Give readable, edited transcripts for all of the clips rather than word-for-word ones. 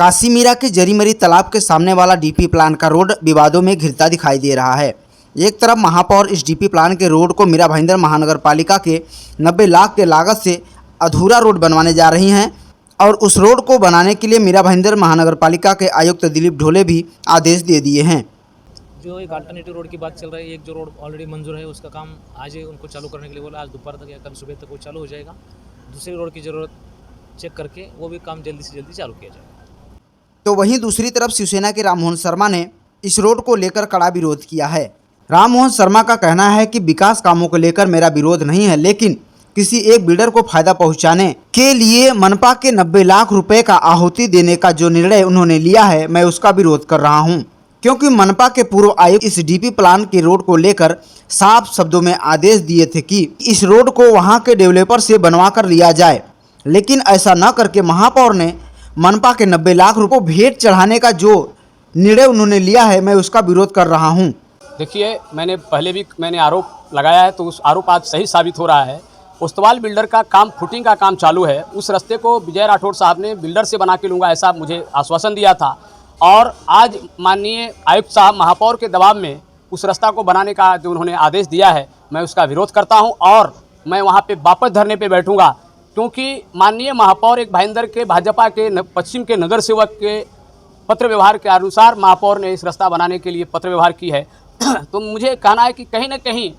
काशीमीरा के जरीमरी तालाब के सामने वाला डीपी प्लान का रोड विवादों में घिरता दिखाई दे रहा है। एक तरफ महापौर इस डीपी प्लान के रोड को मीरा भाईंदर महानगर पालिका के 90 लाख के लागत से अधूरा रोड बनवाने जा रही हैं और उस रोड को बनाने के लिए मीरा भाईंदर महानगर पालिका के आयुक्त दिलीप ढोले भी आदेश दे दिए हैं। जो एक अल्टरनेटिव रोड की बात चल रही है, एक जो रोड ऑलरेडी मंजूर है उसका काम आज ही उनको चालू करने के लिए बोला, आज दोपहर तक या कल सुबह तक वो चालू हो जाएगा। दूसरी रोड की ज़रूरत चेक करके वो भी काम जल्दी से जल्दी चालू किया जाएगा। तो वहीं दूसरी तरफ शिवसेना के राममोहन शर्मा ने इस रोड को लेकर कड़ा विरोध किया है। राममोहन शर्मा का कहना है कि विकास कामों को लेकर मेरा विरोध नहीं है, लेकिन किसी एक बिल्डर को फायदा पहुंचाने के लिए मनपा के 90 लाख रुपए का आहुति देने का जो निर्णय उन्होंने लिया है, मैं उसका विरोध कर रहा हूं, क्योंकि मनपा के पूर्व आयुक्त इस डीपी प्लान के रोड को लेकर साफ शब्दों में आदेश दिए थे कि इस रोड को वहां के डेवलपर से बनवा कर लिया जाए, लेकिन ऐसा न करके महापौर ने मनपा के 90 लाख रुपए भेंट चढ़ाने का जो निर्णय उन्होंने लिया है, मैं उसका विरोध कर रहा हूं। देखिए, मैंने पहले भी आरोप लगाया है, तो उस आरोप आज सही साबित हो रहा है। उस्तवाल बिल्डर का काम, फुटिंग का काम चालू है। उस रास्ते को विजय राठौड़ साहब ने बिल्डर से बना के लूँगा ऐसा मुझे आश्वासन दिया था, और आज माननीय आयुक्त साहब महापौर के दबाव में उस रास्ता को बनाने का जो उन्होंने आदेश दिया है, मैं उसका विरोध करता हूं और मैं वहां पे वापस धरने पे बैठूंगा, क्योंकि माननीय महापौर एक भाईंदर के भाजपा के पश्चिम के नगर सेवक के पत्र व्यवहार के अनुसार महापौर ने इस रास्ता बनाने के लिए पत्र व्यवहार की है। तो मुझे कहना है कि कहीं ना कहीं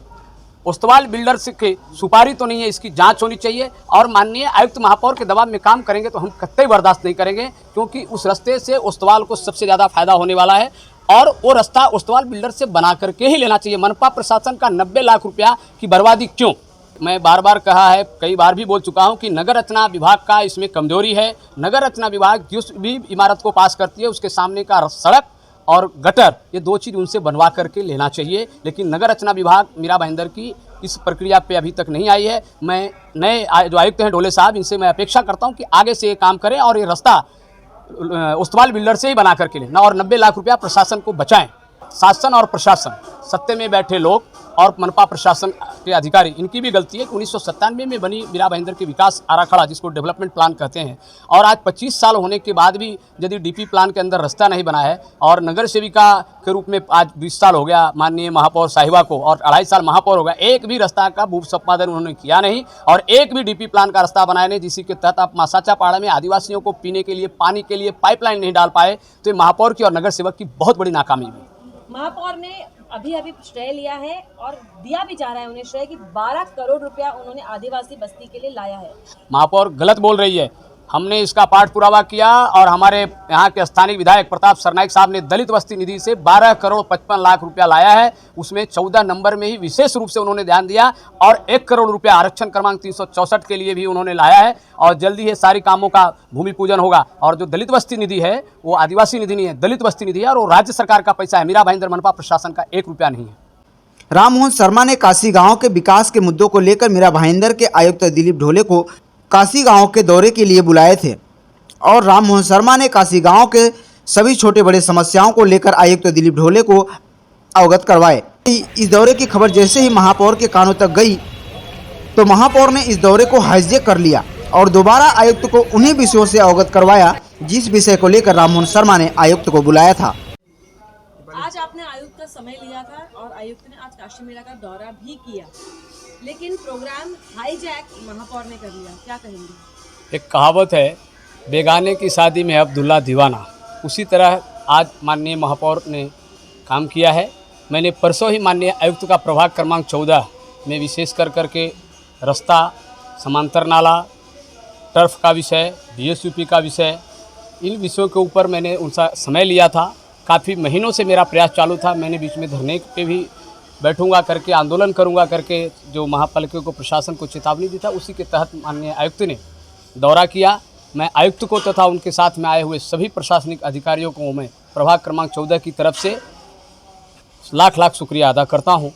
उस्तवाल बिल्डर्स की सुपारी तो नहीं है, इसकी जांच होनी चाहिए, और माननीय आयुक्त महापौर के दबाव में काम करेंगे तो हम कतई बर्दाश्त नहीं करेंगे, क्योंकि उस रास्ते से उस्तवाल को सबसे ज़्यादा फायदा होने वाला है और वो रास्ता उस्तवाल बिल्डर से बना करके ही लेना चाहिए। मनपा प्रशासन का 90 लाख रुपया की बर्बादी क्यों? मैं बार बार कहा है, कई बार भी बोल चुका हूं कि नगर रचना विभाग का इसमें कमजोरी है। नगर रचना विभाग जिस भी इमारत को पास करती है उसके सामने का सड़क और गटर, ये दो चीज़ उनसे बनवा करके लेना चाहिए, लेकिन नगर रचना विभाग मीरा भाईंदर की इस प्रक्रिया पे अभी तक नहीं आई है। मैं नए जो आयुक्त हैं ढोले साहब, इनसे मैं अपेक्षा करता हूं कि आगे से ये काम करें और ये रास्ता उस्तवाल बिल्डर से ही बना करके लें और 90 लाख रुपया प्रशासन को बचाएं। शासन और प्रशासन, सत्ते में बैठे लोग और मनपा प्रशासन के अधिकारी, इनकी भी गलती है कि 1997 में बनी मीरा भाईंदर के विकास आराखड़ा, जिसको डेवलपमेंट प्लान कहते हैं, और आज 25 साल होने के बाद भी यदि डीपी प्लान के अंदर रास्ता नहीं बना है, और नगर सेविका के रूप में आज 20 साल हो गया माननीय महापौर साहिबा को, और 2.5 साल महापौर हो गया, एक भी रास्ता का भू संपादन उन्होंने किया नहीं और एक भी डीपी प्लान का रास्ता बनाया नहीं, जिसी के तहत आप मासाचा पहाड़ में आदिवासियों को पीने के लिए पानी के लिए पाइपलाइन नहीं डाल पाए। तो ये महापौर की और नगर सेवक की बहुत बड़ी नाकामी हुई। महापौर ने अभी श्रेय लिया है और दिया भी जा रहा है उन्हें श्रेय कि 12 करोड़ रुपया उन्होंने आदिवासी बस्ती के लिए लाया है। महापौर गलत बोल रही है। हमने इसका पाठ पुरावा किया और हमारे यहाँ के स्थानीय विधायक प्रताप सरनाइक साहब ने दलित बस्ती निधि से 12 करोड़ 55 लाख रुपया लाया है। उसमें 14 नंबर में ही विशेष रूप से उन्होंने ध्यान दिया और 1 करोड़ रुपया आरक्षण क्रमांक 364 के लिए भी उन्होंने लाया है, और जल्दी ही सारी कामों का भूमि पूजन होगा। और जो दलित बस्ती निधि है वो आदिवासी निधि नहीं है, दलित बस्ती निधि है, और वो राज्य सरकार का पैसा है, मीरा भाईंदर मनपा प्रशासन का 1 रुपया नहीं है। राममोहन शर्मा ने काशी गांव के विकास के मुद्दों को लेकर मीरा भाईंदर के आयुक्त दिलीप ढोले को काशी गांव के दौरे के लिए बुलाए थे, और राममोहन शर्मा ने काशी गांव के सभी छोटे बड़े समस्याओं को लेकर आयुक्त दिलीप ढोले को अवगत करवाए। इस दौरे की खबर जैसे ही महापौर के कानों तक गई तो महापौर ने इस दौरे को हाईजैक कर लिया और दोबारा आयुक्त को उन्हीं विषयों से अवगत करवाया जिस विषय को लेकर राममोहन शर्मा ने आयुक्त को बुलाया था। आज आपने आयुक्त का समय लिया था और आयुक्त ने आज काशीमीरा का दौरा भी किया, लेकिन प्रोग्राम हाईजैक महापौर ने कर लिया, क्या कहेंगे? एक कहावत है, बेगाने की शादी में अब्दुल्ला दीवाना, उसी तरह आज माननीय महापौर ने काम किया है। मैंने परसों ही माननीय आयुक्त का प्रभाग क्रमांक 14 में विशेष करके रास्ता, समांतर नाला, टर्फ का विषय, DSUP का विषय, इन विषयों के ऊपर मैंने उनका समय लिया था। काफ़ी महीनों से मेरा प्रयास चालू था। मैंने बीच में धरने पे भी बैठूंगा करके, आंदोलन करूंगा करके जो महापालिका को प्रशासन को चेतावनी दी था, उसी के तहत माननीय आयुक्त ने दौरा किया। मैं आयुक्त को तथा उनके साथ में आए हुए सभी प्रशासनिक अधिकारियों को मैं प्रभाग क्रमांक 14 की तरफ से लाख लाख शुक्रिया अदा करता हूं,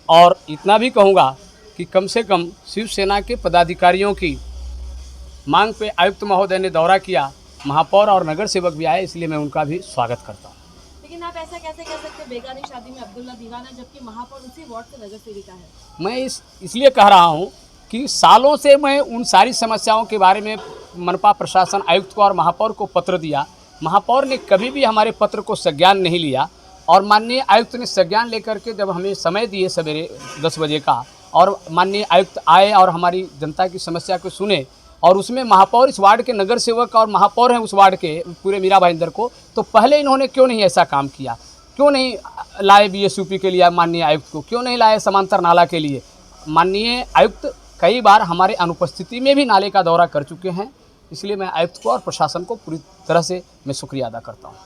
और इतना भी कहूँगा कि कम से कम शिवसेना के पदाधिकारियों की मांग पे आयुक्त महोदय ने दौरा किया, महापौर और नगर सेवक भी आए, इसलिए मैं उनका भी स्वागत करता हूँ। लेकिन आप ऐसा कैसे कह सकते हैं बेगानी शादी में अब्दुल्ला दीवाना, जबकि महापौर उसी वार्ड से नगर सेविका है? मैं इसलिए कह रहा हूँ कि सालों से मैं उन सारी समस्याओं के बारे में मनपा प्रशासन आयुक्त को और महापौर को पत्र दिया, महापौर ने कभी भी हमारे पत्र को संज्ञान नहीं लिया और माननीय आयुक्त ने संज्ञान लेकर के जब हमें समय दिए सवेरे 10 बजे का, और माननीय आयुक्त आए और हमारी जनता की समस्या को सुने, और उसमें महापौर इस वार्ड के नगर सेवक और महापौर हैं उस वार्ड के पूरे मीरा भाईंदर को, तो पहले इन्होंने क्यों नहीं ऐसा काम किया? क्यों नहीं लाए बीएसयूपी के लिए माननीय आयुक्त को? क्यों नहीं लाए समांतर नाला के लिए? माननीय आयुक्त कई बार हमारे अनुपस्थिति में भी नाले का दौरा कर चुके हैं, इसलिए मैं आयुक्त को और प्रशासन को पूरी तरह से मैं शुक्रिया अदा करता हूँ।